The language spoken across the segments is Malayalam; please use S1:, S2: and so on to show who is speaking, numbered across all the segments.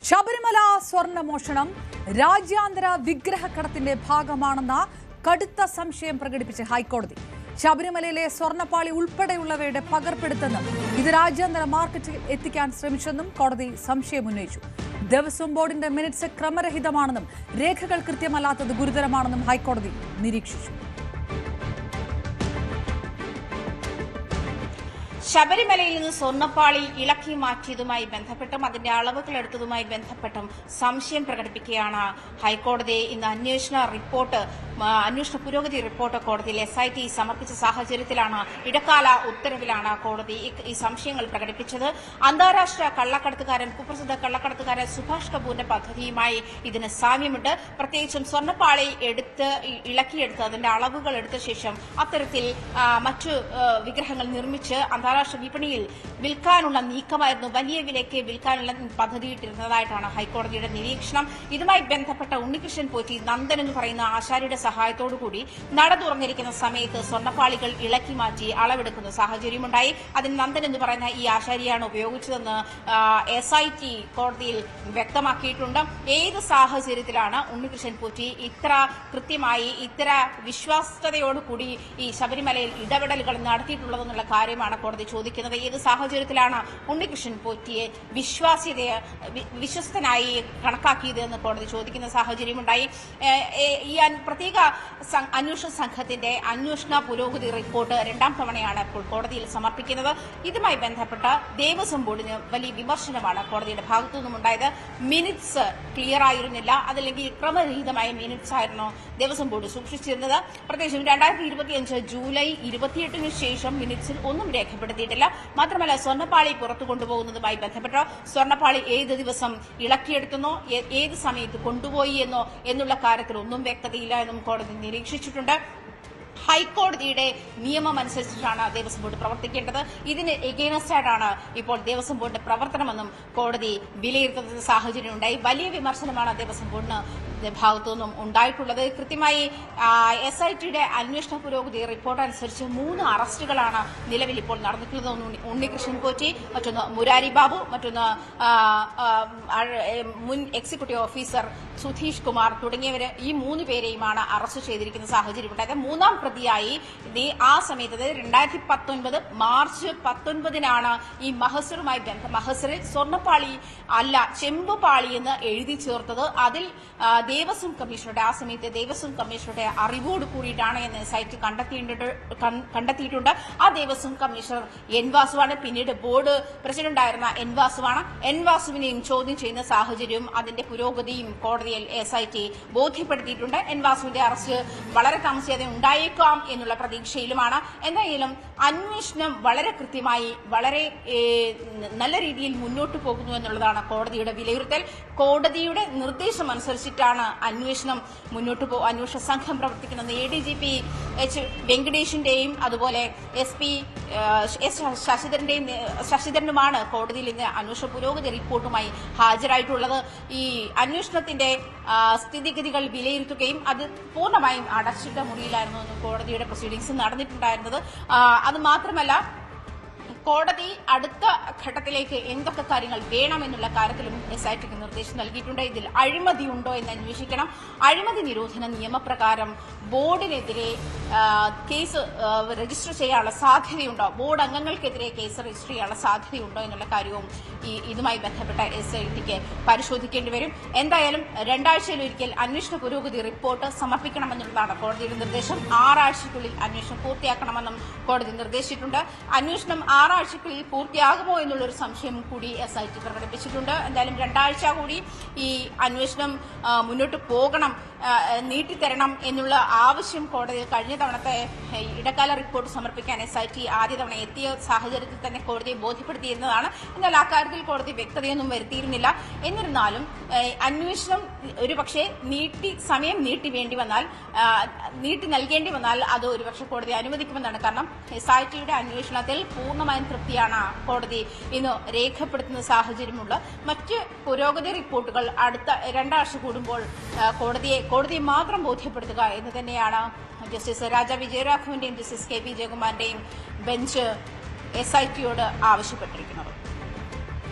S1: ശബരിമല സ്വർണ്ണമോഷണം രാജ്യാന്തര വിഗ്രഹക്കടത്തിന്റെ ഭാഗമാണെന്ന കടുത്ത സംശയം പ്രകടിപ്പിച്ച് ഹൈക്കോടതി. ശബരിമലയിലെ സ്വർണ്ണപ്പാളി ഉൾപ്പെടെയുള്ളവയുടെ പകർപ്പെടുത്തെന്നും ഇത് രാജ്യാന്തര മാർക്കറ്റിൽ എത്തിക്കാൻ ശ്രമിച്ചെന്നും കോടതി സംശയമുന്നയിച്ചു. ദേവസ്വം ബോർഡിന്റെ മിനിറ്റ്സ് ക്രമരഹിതമാണെന്നും രേഖകൾ കൃത്യമല്ലാത്തത് ഗുരുതരമാണെന്നും ഹൈക്കോടതി നിരീക്ഷിച്ചു.
S2: ശബരിമലയിൽ നിന്ന് സ്വർണ്ണപ്പാളി ഇളക്കി മാറ്റിയതുമായി ബന്ധപ്പെട്ടും അതിന്റെ അളവുകൾ എടുത്തതുമായി ബന്ധപ്പെട്ടും സംശയം പ്രകടിപ്പിക്കുകയാണ് ഹൈക്കോടതി. ഇന്ന് അന്വേഷണ പുരോഗതി റിപ്പോർട്ട് കോടതിയിൽ SIT സമർപ്പിച്ച സാഹചര്യത്തിലാണ് ഇടക്കാല ഉത്തരവിലാണ് കോടതി ഈ സംശയങ്ങൾ പ്രകടിപ്പിച്ചത്. അന്താരാഷ്ട്ര കള്ളക്കടത്തുകാരൻ കുപ്രസിദ്ധ കള്ളക്കടത്തുകാരൻ സുഭാഷ് കപൂറിന്റെ പദ്ധതിയുമായി ഇതിന് സാമ്യമുണ്ട്. പ്രത്യേകിച്ചും സ്വർണ്ണപ്പാളി ഇളക്കിയെടുത്ത് അതിന്റെ അളവുകൾ എടുത്ത ശേഷം അത്തരത്തിൽ മറ്റു വിഗ്രഹങ്ങൾ നിർമ്മിച്ച് അന്താരാഷ്ട്ര വിപണിയിൽ വിൽക്കാനുള്ള നീക്കമായിരുന്നു. വലിയ വിലയ്ക്ക് വിൽക്കാനുള്ള പദ്ധതിയിട്ടിരുന്നതായിട്ടാണ് ഹൈക്കോടതിയുടെ നിരീക്ഷണം. ഇതുമായി ബന്ധപ്പെട്ട ഉണ്ണികൃഷ്ണൻ പോറ്റി നന്ദൻ എന്ന് പറയുന്ന ആശാരിയുടെ സഹായത്തോടുകൂടി നട തുറന്നിരിക്കുന്ന സമയത്ത് സ്വർണ്ണപ്പാളികൾ ഇളക്കി മാറ്റി അളവെടുക്കുന്ന സാഹചര്യമുണ്ടായി. അതിന് നന്ദൻ എന്ന് പറയുന്ന ഈ ആശാരിയാണ് ഉപയോഗിച്ചതെന്ന് SIT കോടതിയിൽ വ്യക്തമാക്കിയിട്ടുണ്ട്. ഏത് സാഹചര്യത്തിലാണ് ഉണ്ണികൃഷ്ണൻ പോറ്റി ഇത്ര കൃത്യമായി ഇത്ര വിശ്വാസ്യതയോടുകൂടി ഈ ശബരിമലയിൽ ഇടപെടലുകൾ നടത്തിയിട്ടുള്ളതെന്നുള്ള കാര്യമാണ് കോടതി ചോദിക്കുന്നത്. ഏത് സാഹചര്യത്തിലാണ് ഉണ്ണികൃഷ്ണൻ പോറ്റിയെ വിശ്വസ്തനായി കണക്കാക്കിയത് എന്ന് കോടതി ചോദിക്കുന്ന സാഹചര്യമുണ്ടായി. ഈ പ്രത്യേക അന്വേഷണ സംഘത്തിന്റെ അന്വേഷണ പുരോഗതി റിപ്പോർട്ട് രണ്ടാം തവണയാണ് ഇപ്പോൾ കോടതിയിൽ സമർപ്പിക്കുന്നത്. ഇതുമായി ബന്ധപ്പെട്ട ദേവസ്വം ബോർഡിന് വലിയ വിമർശനമാണ് കോടതിയുടെ ഭാഗത്തു നിന്നുമുണ്ടായത്. മിനിറ്റ്സ് ക്ലിയർ ആയിരുന്നില്ല, അതല്ലെങ്കിൽ ക്രമരഹിതമായ മിനിറ്റ്സ് ആയിരുന്നു ദേവസ്വം ബോർഡ് സൂക്ഷിച്ചിരുന്നത്. പ്രത്യേകിച്ചും 2025 ജൂലൈ 28 ശേഷം മിനിറ്റ്സിൽ ഒന്നും രേഖപ്പെടുത്തിയിട്ടില്ല. മാത്രമല്ല സ്വർണ്ണപ്പാളി പുറത്തു കൊണ്ടുപോകുന്നതുമായി ബന്ധപ്പെട്ടോ സ്വർണ്ണപ്പാളി ഏത് ദിവസം ഇളക്കിയെടുത്തുന്നോ ഏത് സമയത്ത് കൊണ്ടുപോയി എന്നോ എന്നുള്ള കാര്യത്തിൽ ഒന്നും വ്യക്തതയില്ല എന്നും കോടതി നിരീക്ഷിച്ചിട്ടുണ്ട്. ഹൈക്കോടതിയുടെ നിയമം അനുസരിച്ചിട്ടാണ് ദേവസ്വം ബോർഡ് പ്രവർത്തിക്കേണ്ടത്. ഇതിന് എഗെയിൻസ്റ്റായിട്ടാണ് ഇപ്പോൾ ദേവസ്വം ബോർഡിന്റെ പ്രവർത്തനമെന്നും കോടതി വിലയിരുത്തുന്ന സാഹചര്യമുണ്ടായി. വലിയ വിമർശനമാണ് ദേവസ്വം ബോർഡിന് ഭാഗത്തു നിന്നും ഉണ്ടായിട്ടുള്ളത്. കൃത്യമായി SITയുടെ അന്വേഷണ പുരോഗതി റിപ്പോർട്ട് അനുസരിച്ച് 3 അറസ്റ്റുകളാണ് നിലവിൽ ഇപ്പോൾ നടന്നിട്ടുള്ളത്. ഉണ്ണികൃഷ്ണൻ പോറ്റി, മറ്റൊന്ന് മുരാരി ബാബു, മറ്റൊന്ന് മുൻ എക്സിക്യൂട്ടീവ് ഓഫീസർ സുധീഷ് കുമാർ തുടങ്ങിയവര് ഈ 3 പേരെയുമാണ് അറസ്റ്റ് ചെയ്തിരിക്കുന്ന സാഹചര്യമുണ്ടായത്. മൂന്നാം പ്രതിയായി ആ സമയത്ത് 2019 മാർച്ച് 19 ഈ മഹസറുമായി മഹസറിൽ സ്വർണ്ണപ്പാളി അല്ല ചെമ്പുപാളി എന്ന് എഴുതി ചേർത്തത്. അതിൽ ദേവസ്വം കമ്മീഷണറുടെ ആ സമയത്ത് ദേവസ്വം കമ്മീഷണറുടെ അറിവോട് കൂടിയിട്ടാണ് എന്ന് SIT കണ്ടെത്തിയിട്ടുണ്ട്. ആ ദേവസ്വം കമ്മീഷണർ N വാസുവാണ്. പിന്നീട് ബോർഡ് പ്രസിഡന്റായിരുന്ന N വാസുവാണ്. N വാസുവിനെയും ചോദ്യം ചെയ്യുന്ന സാഹചര്യവും അതിന്റെ പുരോഗതിയും കോടതിയിൽ SIT ബോധ്യപ്പെടുത്തിയിട്ടുണ്ട്. N വാസുവിന്റെ അറസ്റ്റ് വളരെ താമസിയാതെ ഉണ്ടായേക്കാം എന്നുള്ള പ്രതീക്ഷയിലുമാണ്. എന്തായാലും അന്വേഷണം വളരെ കൃത്യമായി വളരെ നല്ല രീതിയിൽ മുന്നോട്ട് പോകുന്നു എന്നുള്ളതാണ് കോടതിയുടെ വിലയിരുത്തൽ. കോടതിയുടെ നിർദ്ദേശം അനുസരിച്ചിട്ടാണ് അന്വേഷണം അന്വേഷണ സംഘം പ്രവർത്തിക്കുന്നത്. ADGP H വെങ്കടേഷിന്റെയും അതുപോലെ SP S ശശിധരനുമാണ് കോടതിയിൽ ഇന്ന് അന്വേഷണ പുരോഗതി റിപ്പോർട്ടുമായി ഹാജരായിട്ടുള്ളത്. ഈ അന്വേഷണത്തിന്റെ സ്ഥിതിഗതികൾ വിലയിരുത്തുകയും അത് പൂർണ്ണമായും അടച്ചിട്ട മുറിയിലായിരുന്നു എന്ന് കോടതിയുടെ പ്രൊസീഡിംഗ്സ് നടന്നിട്ടുണ്ടായിരുന്നത്. അത് മാത്രമല്ല കോടതി അടുത്ത ഘട്ടത്തിലേക്ക് എന്തൊക്കെ കാര്യങ്ങൾ വേണമെന്നുള്ള കാര്യത്തിലും SITക്ക് നിർദ്ദേശം നൽകിയിട്ടുണ്ട്. ഇതിൽ അഴിമതി ഉണ്ടോ എന്ന് അന്വേഷിക്കണം. അഴിമതി നിരോധന നിയമപ്രകാരം ബോർഡിനെതിരെ കേസ് രജിസ്റ്റർ ചെയ്യാനുള്ള സാധ്യതയുണ്ടോ, ബോർഡ് അംഗങ്ങൾക്കെതിരെ കേസ് രജിസ്റ്റർ ചെയ്യാനുള്ള സാധ്യതയുണ്ടോ എന്നുള്ള കാര്യവും ഇതുമായി ബന്ധപ്പെട്ട SITക്ക് പരിശോധിക്കേണ്ടി വരും. എന്തായാലും 2 ആഴ്ചയിലൊരിക്കൽ അന്വേഷണ പുരോഗതി റിപ്പോർട്ട് സമർപ്പിക്കണമെന്നുള്ളതാണ് കോടതിയുടെ നിർദ്ദേശം. 6 ആഴ്ചയ്ക്കുള്ളിൽ അന്വേഷണം പൂർത്തിയാക്കണമെന്നും കോടതി നിർദ്ദേശിച്ചിട്ടുണ്ട്. അന്വേഷണം 6 ആഴ്ചയ്ക്കുള്ളിൽ പൂർത്തിയാകുമോ എന്നുള്ളൊരു സംശയം കൂടി SIT പ്രകടിപ്പിച്ചിട്ടുണ്ട്. എന്തായാലും 2 ആഴ്ച കൂടി ഈ അന്വേഷണം മുന്നോട്ട് പോകണം, നീട്ടിത്തരണം എന്നുള്ള ആവശ്യം കോടതി കഴിഞ്ഞ തവണത്തെ ഇടക്കാല റിപ്പോർട്ട് സമർപ്പിക്കാൻ SIT ആദ്യ തവണ എത്തിയ സാഹചര്യത്തിൽ തന്നെ കോടതിയെ ബോധ്യപ്പെടുത്തിയിരുന്നതാണ്. എന്നാൽ അക്കാര്യത്തിൽ കോടതി വ്യക്തതയൊന്നും വരുത്തിയിരുന്നില്ല. എന്നിരുന്നാലും അന്വേഷണം ഒരുപക്ഷെ സമയം നീട്ടി നൽകേണ്ടി വന്നാൽ അത് ഒരുപക്ഷെ കോടതി അനുവദിക്കുമെന്നാണ്. കാരണം SITയുടെ അന്വേഷണത്തിൽ പൂർണ്ണമായും തൃപ്തിയാണ് കോടതി ഇന്ന് രേഖപ്പെടുത്തുന്ന സാഹചര്യമുള്ള. മറ്റ് പുരോഗതി റിപ്പോർട്ടുകൾ അടുത്ത 2 ആഴ്ച കൂടുമ്പോൾ കോടതിയെ മാത്രം ബോധ്യപ്പെടുത്തുക എന്ന് തന്നെയാണ് ജസ്റ്റിസ് രാജ വിജയരാഘവന്റെയും ജസ്റ്റിസ് KP ജയകുമാറിന്റെയും ബെഞ്ച് SITയോട് ആവശ്യപ്പെട്ടിരിക്കുന്നത്.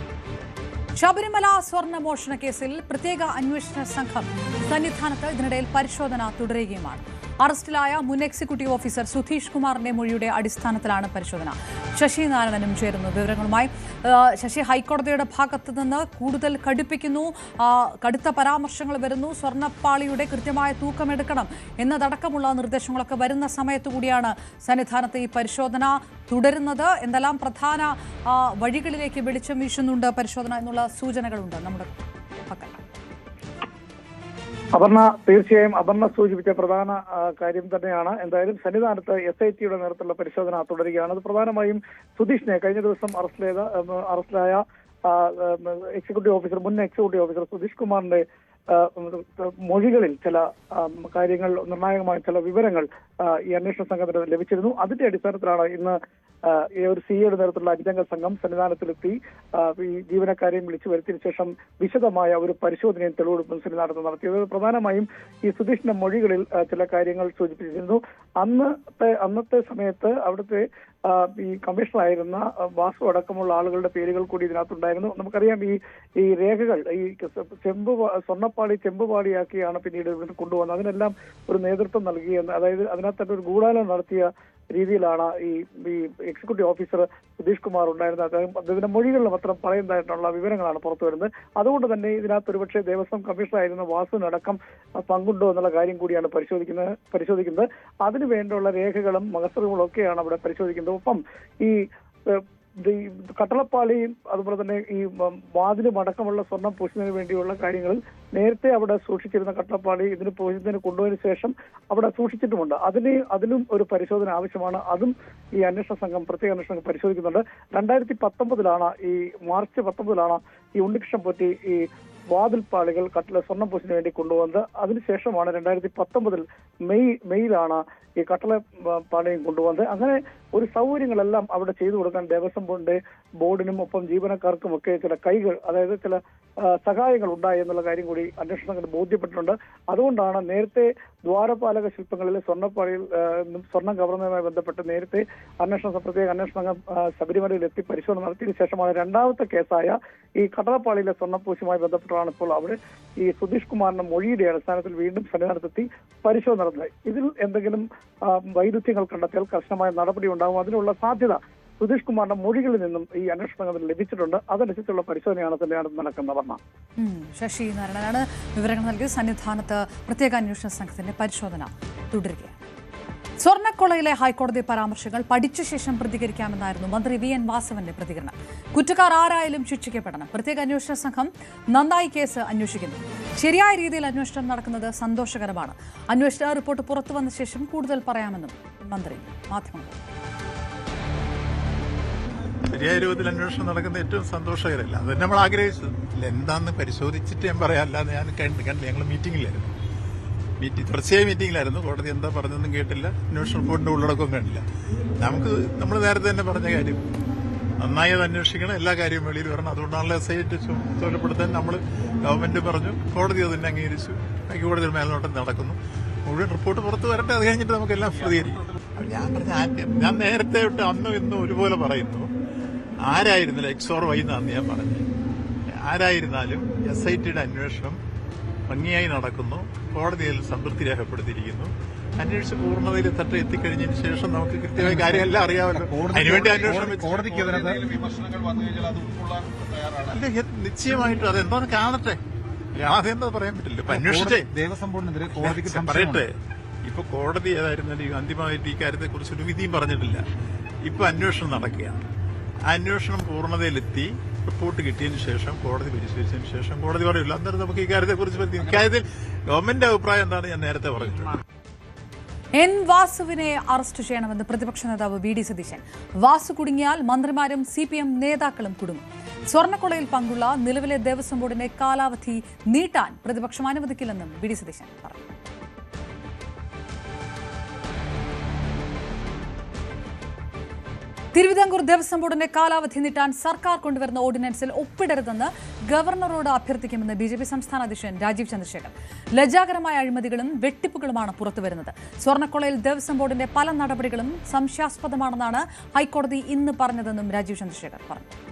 S1: ശബരിമല സ്വർണ്ണമോഷണ കേസിൽ പ്രത്യേക അന്വേഷണ സംഘം സന്നിധാനത്ത് ഇതിനിടയിൽ പരിശോധന തുടരുകയുമാണ്. അറസ്റ്റിലായ മുൻ എക്സിക്യൂട്ടീവ് ഓഫീസർ സുധീഷ് കുമാറിന്റെ മൊഴിയുടെ അടിസ്ഥാനത്തിലാണ് പരിശോധന. ശശി നാരായണനും ചേരുന്നു വിവരങ്ങളുമായി. ശശി, ഹൈക്കോടതിയുടെ ഭാഗത്തു നിന്ന് കൂടുതൽ കടുപ്പിക്കുന്നു, കടുത്ത പരാമർശങ്ങൾ വരുന്നു, സ്വർണ്ണപ്പാളിയുടെ കൃത്യമായ തൂക്കമെടുക്കണം എന്നതടക്കമുള്ള നിർദ്ദേശങ്ങളൊക്കെ വരുന്ന സമയത്തു കൂടിയാണ് സന്നിധാനത്ത് ഈ പരിശോധന തുടരുന്നത്. എന്തെല്ലാം പ്രധാന വഴികളിലേക്ക് വെളിച്ചം വീശുന്നുണ്ട് പരിശോധന എന്നുള്ള സൂചനകളുണ്ട് നമ്മുടെ പക്കൽ?
S3: അപർണ, തീർച്ചയായും അപർണ സൂചിപ്പിച്ച പ്രധാന കാര്യം തന്നെയാണ്. എന്തായാലും സന്നിധാനത്ത് SITയുടെ നേതൃത്വത്തിലുള്ള പരിശോധന തുടരുകയാണ്. അത് പ്രധാനമായും സുധീഷിനെ കഴിഞ്ഞ ദിവസം അറസ്റ്റിലായ എക്സിക്യൂട്ടീവ് ഓഫീസർ, മുൻ എക്സിക്യൂട്ടീവ് ഓഫീസർ സുധീഷ് കുമാറിന്റെ മൊഴികളിൽ ചില കാര്യങ്ങൾ, നിർണായകമായ ചില വിവരങ്ങൾ ഈ അന്വേഷണ സംഘത്തിന് ലഭിച്ചിരുന്നു. അതിന്റെ അടിസ്ഥാനത്തിലാണ് ഇന്ന് ഒരു സിഐയുടെ നേതൃത്വത്തിലുള്ള 5-അംഗ സംഘം സന്നിധാനത്തിലെത്തി ഈ ജീവനക്കാരെയും വിളിച്ചു വരുത്തിയ ശേഷം വിശദമായ ഒരു പരിശോധനയും തെളിവെടുപ്പും സന്നിധാനത്ത് നടത്തിയത്. പ്രധാനമായും ഈ സുധീഷിന്റെ മൊഴികളിൽ ചില കാര്യങ്ങൾ സൂചിപ്പിച്ചിരുന്നു. അന്നത്തെ സമയത്ത് അവിടുത്തെ ഈ കമ്മീഷണറായിരുന്ന വാസു അടക്കമുള്ള ആളുകളുടെ പേരുകൾ കൂടി ഇതിനകത്തുണ്ടായിരുന്നു. നമുക്കറിയാം ഈ രേഖകൾ ഈ സ്വർണ്ണപ്പാളി ചെമ്പുപാളിയാക്കിയാണ് പിന്നീട് ഇവിടെ കൊണ്ടുവന്നത്. അതിനെല്ലാം ഒരു നേതൃത്വം നൽകിയെന്ന്, അതായത് അതിനകത്ത് ഒരു ഗൂഢാലോചന നടത്തിയ രീതിയിലാണ് ഈ എക്സിക്യൂട്ടീവ് ഓഫീസർ സുധീഷ് കുമാർ ഉണ്ടായിരുന്നത്. അദ്ദേഹത്തിന്റെ മൊഴികളിൽ മാത്രം പറയുന്നതായിട്ടുള്ള വിവരങ്ങളാണ് പുറത്തു വരുന്നത്. അതുകൊണ്ട് തന്നെ ഇതിനകത്ത് ഒരുപക്ഷെ ദേവസ്വം കമ്മീഷണറായിരുന്ന വാസുവിനടക്കം പങ്കുണ്ടോ എന്നുള്ള കാര്യം കൂടിയാണ് പരിശോധിക്കുന്നത്. അതിനു വേണ്ടിയുള്ള രേഖകളും മകസറുകളും ഒക്കെയാണ് അവിടെ പരിശോധിക്കുന്നത്. ഒപ്പം ഈ കട്ടളപ്പാളിയും അതുപോലെ തന്നെ ഈ വാതിലും അടക്കമുള്ള സ്വർണം പൂശുന്നതിന് വേണ്ടിയുള്ള കാര്യങ്ങളിൽ നേരത്തെ അവിടെ സൂക്ഷിച്ചിരുന്ന കട്ടളപ്പാളി ഇതിന് പൂശുന്നതിന് കൊണ്ടുപോയതിനു ശേഷം അവിടെ സൂക്ഷിച്ചിട്ടുമുണ്ട്. അതിനും ഒരു പരിശോധന ആവശ്യമാണ്. അതും ഈ അന്വേഷണ സംഘം, പ്രത്യേക അന്വേഷണ സംഘം പരിശോധിക്കുന്നുണ്ട്. 2019 ഈ മാർച്ച് 19 ഈ ഉണ്ണികൃഷ്ണൻ പൊറ്റി ഈ വാതിൽപ്പാളികൾ സ്വർണം പൂശിന് വേണ്ടി കൊണ്ടുവന്നത്. അതിനുശേഷമാണ് 2019 മെയ്യിലാണ് ഈ കട്ടളപ്പാളിയും കൊണ്ടുവന്നത്. അങ്ങനെ ഒരു സൗകര്യങ്ങളെല്ലാം അവിടെ ചെയ്തു കൊടുക്കാൻ ദേവസ്വം ബോർഡിനും ഒപ്പം ജീവനക്കാർക്കും ഒക്കെ ചില കൈകൾ, അതായത് ചില സഹായങ്ങൾ ഉണ്ടായി എന്നുള്ള കാര്യം കൂടി അന്വേഷണ സംഘത്തിന് ബോധ്യപ്പെട്ടിട്ടുണ്ട്. അതുകൊണ്ടാണ് നേരത്തെ ദ്വാരപാലക ശില്പങ്ങളിലെ സ്വർണ്ണപ്പാളിയിൽ സ്വർണം കവർന്നതുമായി ബന്ധപ്പെട്ട് നേരത്തെ പ്രത്യേക അന്വേഷണ സംഘം ശബരിമലയിൽ എത്തി പരിശോധന നടത്തിയതിനു ശേഷമാണ് രണ്ടാമത്തെ കേസായ ഈ കട്ടളപ്പാളിയിലെ സ്വർണ്ണപ്പൂശുമായി ബന്ധപ്പെട്ടാണ് ഇപ്പോൾ അവിടെ ഈ സുധീഷ് കുമാറിന്റെ മൊഴിയുടെ അടിസ്ഥാനത്തിൽ വീണ്ടും സന്നിധാനത്തെത്തി പരിശോധന നടത്തുന്നത്. ഇതിൽ എന്തെങ്കിലും വൈരുദ്ധ്യങ്ങൾ കണ്ടെത്തിയാൽ കർശനമായ നടപടി ഉണ്ടാകും. അതിനുള്ള സാധ്യത സുധീഷ് കുമാറിന്റെ മൊഴികളിൽ നിന്നും ഈ അന്വേഷണ സംഘത്തിന് ലഭിച്ചിട്ടുണ്ട്. അതനുസരിച്ചുള്ള പരിശോധനയാണ് സന്നിധാനത്ത് നടക്കുന്നത്.
S1: ശശി നാരായണനാണ് വിവരങ്ങൾ നൽകിയത്. സന്നിധാനത്ത് പ്രത്യേക അന്വേഷണ സംഘത്തിന്റെ പരിശോധന തുടരുകയാണ്. സ്വർണ്ണക്കൊളയിലെ ഹൈക്കോടതി പരാമർശങ്ങൾ പഠിച്ച ശേഷം പ്രതികരിക്കാമെന്നായിരുന്നു മന്ത്രി VN വാസവന്റെ പ്രതികരണം. കുറ്റക്കാർ ആരായാലും ശിക്ഷിക്കപ്പെടണം. പ്രത്യേക അന്വേഷണ സംഘം നന്നായി കേസ് അന്വേഷിക്കുന്നു. ശരിയായ രീതിയിൽ അന്വേഷണം നടക്കുന്നത് സന്തോഷകരമാണ്. അന്വേഷണ റിപ്പോർട്ട് പുറത്തു വന്ന ശേഷം കൂടുതൽ പറയാമെന്നും മന്ത്രി മാധ്യമങ്ങൾ.
S4: ശരിയായ രൂപത്തിൽ അന്വേഷണം നടക്കുന്ന ഏറ്റവും സന്തോഷകരമല്ല, അത് നമ്മൾ ആഗ്രഹിച്ചത്. എന്താണെന്ന് പരിശോധിച്ചിട്ട് ഞാൻ പറയാം. അല്ലാതെ ഞാൻ കണ്ടില്ല. ഞങ്ങൾ മീറ്റിംഗിലായിരുന്നു, തുടർച്ചയായ മീറ്റിംഗിലായിരുന്നു. കോടതി എന്താ പറഞ്ഞൊന്നും കേട്ടില്ല, അന്വേഷണ റിപ്പോർട്ടിന്റെ ഉള്ളടക്കവും കണ്ടില്ല. നമ്മൾ നേരത്തെ തന്നെ പറഞ്ഞ കാര്യം, നന്നായി അത് അന്വേഷിക്കണം, എല്ലാ കാര്യവും വെളിയിൽ വരണം. അതുകൊണ്ടാണല്ലോ SIT ചുമതലപ്പെടുത്താൻ നമ്മൾ ഗവൺമെന്റ് പറഞ്ഞു, കോടതി അതിനെ അംഗീകരിച്ചു. ഹൈക്കോടതിയിൽ മേൽനോട്ടം നടക്കുന്നു. മുഴുവൻ റിപ്പോർട്ട് പുറത്ത് വരട്ടെ, അത് കഴിഞ്ഞിട്ട് നമുക്കെല്ലാം പ്രതികരിക്കും. ഞാൻ നേരത്തെ തൊട്ട് അന്നും ഇന്നും ഒരുപോലെ പറയുന്നു, ആരായിരുന്നില്ല XOR Y എന്നാണ് ഞാൻ പറഞ്ഞത്. ആരായിരുന്നാലും SITയുടെ അന്വേഷണം ഭംഗിയായി നടക്കുന്നു. കോടതിയിൽ സംതൃപ്തി രേഖപ്പെടുത്തിയിരിക്കുന്നു. അന്വേഷിച്ച് പൂർണ്ണതയിൽ എത്തിക്കഴിഞ്ഞതിന് ശേഷം നമുക്ക് കൃത്യമായ കാര്യമെല്ലാം അറിയാമല്ലോ. അതിനുവേണ്ടി അന്വേഷണം നിശ്ചയമായിട്ടും അതെന്താന്ന് കാണട്ടെ. അതെന്താ പറയാൻ പറ്റില്ല. ഇപ്പൊ അന്വേഷിച്ചേ
S5: ദേവസ്വം ബോർഡിനെതിരെ കോടതിക്ക്
S4: പറയട്ടെ. ഇപ്പൊ കോടതി ഏതായിരുന്നാലും അന്തിമമായിട്ട് ഈ കാര്യത്തെ കുറിച്ചൊരു വിധിയും പറഞ്ഞിട്ടില്ല. ഇപ്പൊ അന്വേഷണം നടക്കുകയാണ്. ആ അന്വേഷണം പൂർണ്ണതയിലെത്തി റിപ്പോർട്ട് കിട്ടിയതിനു ശേഷം, കോടതി പരിശോധിച്ചതിന് ശേഷം കോടതി പറയില്ല. അന്നേരം നമുക്ക് ഈ കാര്യത്തെക്കുറിച്ച് ഇക്കാര്യത്തിൽ ഗവൺമെന്റ് അഭിപ്രായം എന്താണ് ഞാൻ നേരത്തെ പറഞ്ഞിട്ടുണ്ട്.
S1: N വാസുവിനെ അറസ്റ്റ് ചെയ്യണമെന്ന് പ്രതിപക്ഷ നേതാവ് VD സതീശൻ. വാസു കുടുങ്ങിയാൽ മന്ത്രിമാരും CPM നേതാക്കളും കുടുങ്ങും. സ്വർണ്ണക്കൊളയിൽ പങ്കുള്ള നിലവിലെ ദേവസ്വം ബോർഡിന്റെ കാലാവധി നീട്ടാൻ പ്രതിപക്ഷം അനുവദിക്കില്ലെന്നും VD സതീശൻ പറഞ്ഞു. തിരുവിതാംകൂർ ദേവസ്വം ബോർഡിന്റെ കാലാവധി നീട്ടാൻ സർക്കാർ കൊണ്ടുവരുന്ന ഓർഡിനൻസിൽ ഒപ്പിടരുതെന്ന് ഗവർണറോട് അഭ്യർത്ഥിക്കുമെന്ന് BJP സംസ്ഥാന അധ്യക്ഷൻ രാജീവ് ചന്ദ്രശേഖർ. ലജ്ജാകരമായ അഴിമതികളും വെട്ടിപ്പുകളുമാണ് പുറത്തുവരുന്നത്. സ്വർണ്ണക്കൊളയിൽ ദേവസ്വം ബോർഡിന്റെ പല നടപടികളും സംശയാസ്പദമാണെന്നാണ് ഹൈക്കോടതി ഇന്ന് പറഞ്ഞതെന്നും രാജീവ് ചന്ദ്രശേഖർ പറഞ്ഞു.